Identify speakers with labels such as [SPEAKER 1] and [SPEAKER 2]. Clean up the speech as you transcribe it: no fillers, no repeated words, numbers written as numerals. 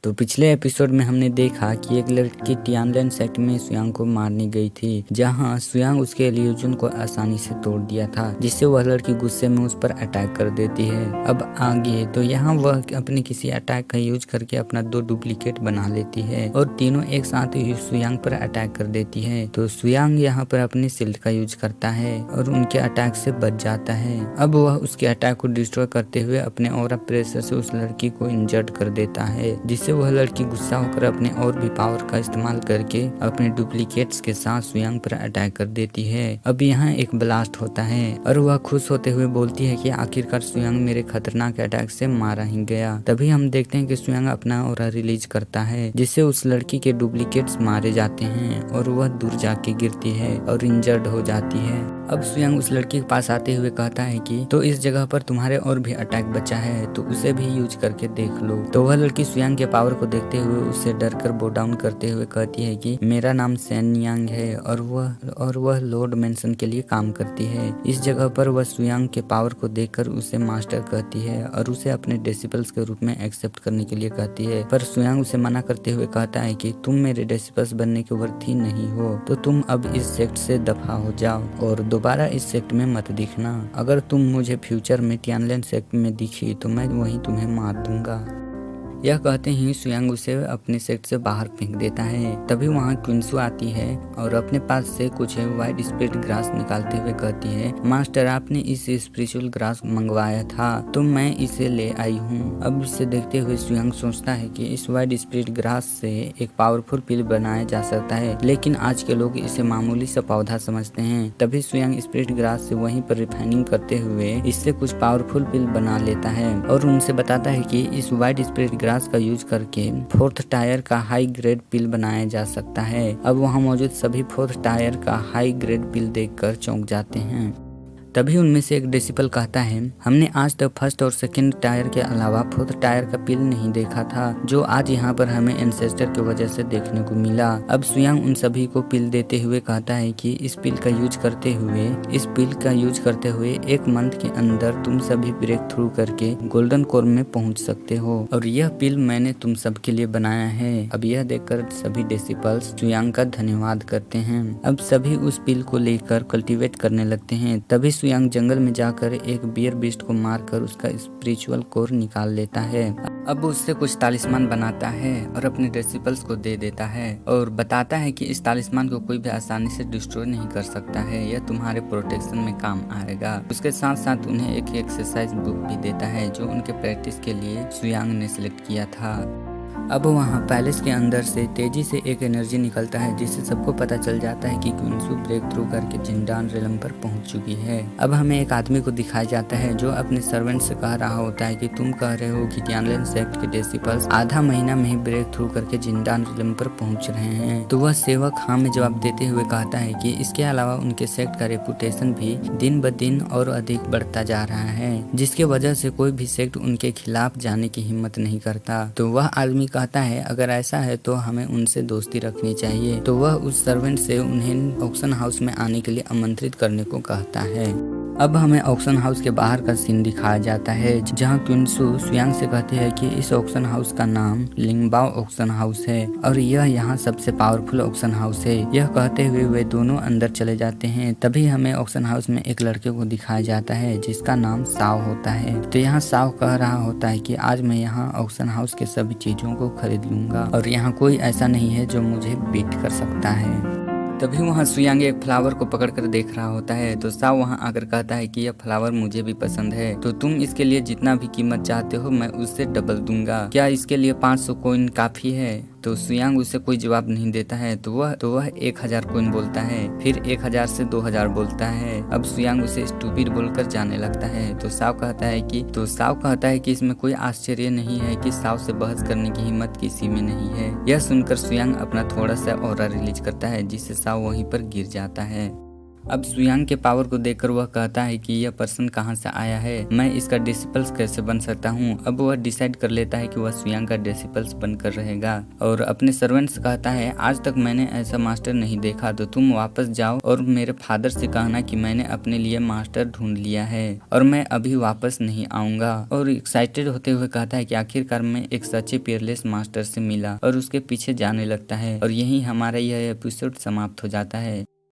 [SPEAKER 1] तो पिछले एपिसोड में हमने देखा कि एक लड़की टियानलेन सेक्ट में सुयांग को मारने गई थी, जहां सुयांग उसके इल्यूजन को आसानी से तोड़ दिया था, जिससे वह लड़की गुस्से में उस पर अटैक कर देती है। अब आगे तो यहाँ वह अपने किसी अटैक का यूज करके अपना 2 डुप्लीकेट बना लेती है और तीनों एक साथ ही सुयांग पर अटैक कर देती है। तो सुयांग यहाँ पर अपने शिल्ड का यूज करता है और उनके अटैक से बच जाता है। अब वह उसके अटैक को डिस्ट्रॉय करते हुए अपने ऑरा प्रेशर से उस लड़की को इंजर्ड कर देता है, जिससे वह लड़की गुस्सा होकर अपने और भी पावर का इस्तेमाल करके अपने डुप्लीकेट्स के साथ सुयांग पर अटैक कर देती है। अब यहाँ एक ब्लास्ट होता है और वह खुश होते हुए बोलती है कि आखिरकार सुयांग मेरे खतरनाक अटैक से मारा ही गया। तभी हम देखते हैं कि सुयांग अपना ऑरा रिलीज करता है, जिससे उस लड़की के डुप्लीकेट्स मारे जाते हैं और वह दूर जाके गिरती है और इंजर्ड हो जाती है। अब सुयांग उस लड़की के पास आते हुए कहता है कि तो इस जगह पर तुम्हारे और भी अटैक बचा है, तो उसे भी यूज करके देख लो। तो वह लड़की सुयांग के पावर को देखते हुए उससे डर कर बो डाउन करते हुए कहती है कि मेरा नाम सैन यांग है और वह लॉर्ड मेंशन के लिए काम करती है। इस जगह पर वह सुयांग के पावर को देखकर उसे मास्टर कहती है और उसे अपने डिसिपल्स के रूप में एक्सेप्ट करने के लिए कहती है, पर सुयांग उसे मना करते हुए कहता है कि तुम मेरे डिसिपल्स बनने के वर्थी नहीं हो, तो तुम अब इस सेक्ट से दफा हो जाओ और दोबारा इस सेक्ट में मत दिखना। अगर तुम मुझे फ्यूचर में टियानलेन सेक्ट में दिखी तो मैं वहीं तुम्हें मार दूंगा। यह कहते ही सुयांग उसे अपने सेक्ट से बाहर फेंक देता है। तभी वहाँ क्विंसू आती है और अपने पास से कुछ वाइट स्पिरिट ग्रास निकालते हुए कहती है, मास्टर आपने इस स्पिरिचुअल ग्रास मंगवाया था तो मैं इसे ले आई हूँ। अब इसे देखते हुए सुयांग सोचता है कि इस वाइट स्पिरिट ग्रास से एक पावरफुल पिल बनाया जा सकता है, लेकिन आज के लोग इसे मामूली सा पौधा समझते हैं। तभी सुयांग स्पिरिट ग्रास से वहीं पर रिफाइनिंग करते हुए इससे कुछ पावरफुल पिल बना लेता है और उनसे बताता है कि इस वाइट स्पिरिट का यूज करके 4th टायर का हाई ग्रेड पिल बनाया जा सकता है। अब वहां मौजूद सभी 4th टायर का हाई ग्रेड पिल देखकर चौंक जाते हैं। तभी उनमें से एक डिसिपल कहता है, हमने आज तक 1st और 2nd टायर के अलावा 4th टायर का पिल नहीं देखा था, जो आज यहाँ पर हमें एंसेस्टर की वजह से देखने को मिला। अब सुयांग उन सभी को पिल देते हुए कहता है कि इस पिल का यूज करते हुए 1 मंथ के अंदर तुम सभी ब्रेक थ्रू करके गोल्डन कोर में पहुँच सकते हो और यह पिल मैंने तुम सबके लिए बनाया है। अब यह देखकर सभी डिसिपल्स सुयांग का धन्यवाद करते हैं। अब सभी उस पिल को लेकर कल्टीवेट करने लगते हैं। तभी सुयांग जंगल में जाकर एक बियर बीस्ट को मारकर उसका स्पिरिचुअल कोर निकाल लेता है। अब उससे कुछ तालिस्मान बनाता है और अपने डिसिपल्स को दे देता है और बताता है कि इस तालिस्मान को कोई भी आसानी से डिस्ट्रॉय नहीं कर सकता है, यह तुम्हारे प्रोटेक्शन में काम आएगा। उसके साथ साथ उन्हें एक एक्सरसाइज बुक भी देता है जो उनके प्रैक्टिस के लिए सुयांग ने सिलेक्ट किया था। अब वहाँ पैलेस के अंदर से तेजी से एक एनर्जी निकलता है, जिससे सबको पता चल जाता है कि क्विंसू ब्रेक थ्रू करके जिंडान रेलम पर पहुंच चुकी है। अब हमें एक आदमी को दिखाया जाता है जो अपने सर्वेंट से कह रहा होता है कि तुम कह रहे हो कि टियानलेन सेक्ट के डिसिपल्स आधा महीना में ही ब्रेक थ्रू करके जिंडान रेलम पर पहुंच रहे हैं। तो वह सेवक हाँ में जवाब देते हुए कहता है कि इसके अलावा उनके सेक्ट का रेपुटेशन भी दिन ब दिन और अधिक बढ़ता जा रहा है, जिसके वजह से कोई भी सेक्ट उनके खिलाफ जाने की हिम्मत नहीं करता। तो वह आदमी कहता है, अगर ऐसा है तो हमें उनसे दोस्ती रखनी चाहिए। तो वह उस सर्वेंट से उन्हें ऑक्शन हाउस में आने के लिए आमंत्रित करने को कहता है। अब हमें ऑक्शन हाउस के बाहर का सीन दिखाया जाता है, जहां क्विंसू सुयांग से कहती है कि इस ऑक्शन हाउस का नाम लिंगबाओ ऑक्शन हाउस है और यह यहाँ सबसे पावरफुल ऑक्शन हाउस है। यह कहते हुए वे दोनों अंदर चले जाते हैं। तभी हमें ऑक्शन हाउस में एक लड़के को दिखाया जाता है जिसका नाम साव होता है। तो यहाँ साव कह रहा होता है कि आज मैं यहाँ ऑक्शन हाउस के सभी चीजों को खरीद लूंगा और यहाँ कोई ऐसा नहीं है जो मुझे बीट कर सकता है। तभी वहाँ सुयांग एक फ्लावर को पकड़कर देख रहा होता है। तो साव वहाँ आकर कहता है कि यह फ्लावर मुझे भी पसंद है, तो तुम इसके लिए जितना भी कीमत चाहते हो मैं उससे डबल दूंगा। क्या इसके लिए 500 कॉइन काफी है? तो सुयांग उसे कोई जवाब नहीं देता है। तो वह 1000 कॉइन बोलता है, फिर 1000 से 2000 बोलता है। अब सुयांग उसे स्टूपिड बोलकर जाने लगता है। तो साव कहता है कि इसमें कोई आश्चर्य नहीं है कि साव से बहस करने की हिम्मत किसी में नहीं है। यह सुनकर सुयांग अपना थोड़ा सा ऑरा रिलीज करता है, जिससे साव वहीं पर गिर जाता है। अब सुयांग के पावर को देखकर वह कहता है कि यह पर्सन कहाँ से आया है, मैं इसका डिसिपल्स कैसे बन सकता हूँ। अब वह डिसाइड कर लेता है कि वह सुयांग का डिसिपल्स बनकर रहेगा और अपने सर्वेंट्स कहता है आज तक मैंने ऐसा मास्टर नहीं देखा, तो तुम वापस जाओ और मेरे फादर से कहना कि मैंने अपने लिए मास्टर ढूंढ लिया है और मैं अभी वापस नहीं आऊंगा। और एक्साइटेड होते हुए कहता है कि आखिरकार मैं एक सच्चे पियरलेस मास्टर से मिला और उसके पीछे जाने लगता है। और यही हमारा यह एपिसोड समाप्त हो जाता है।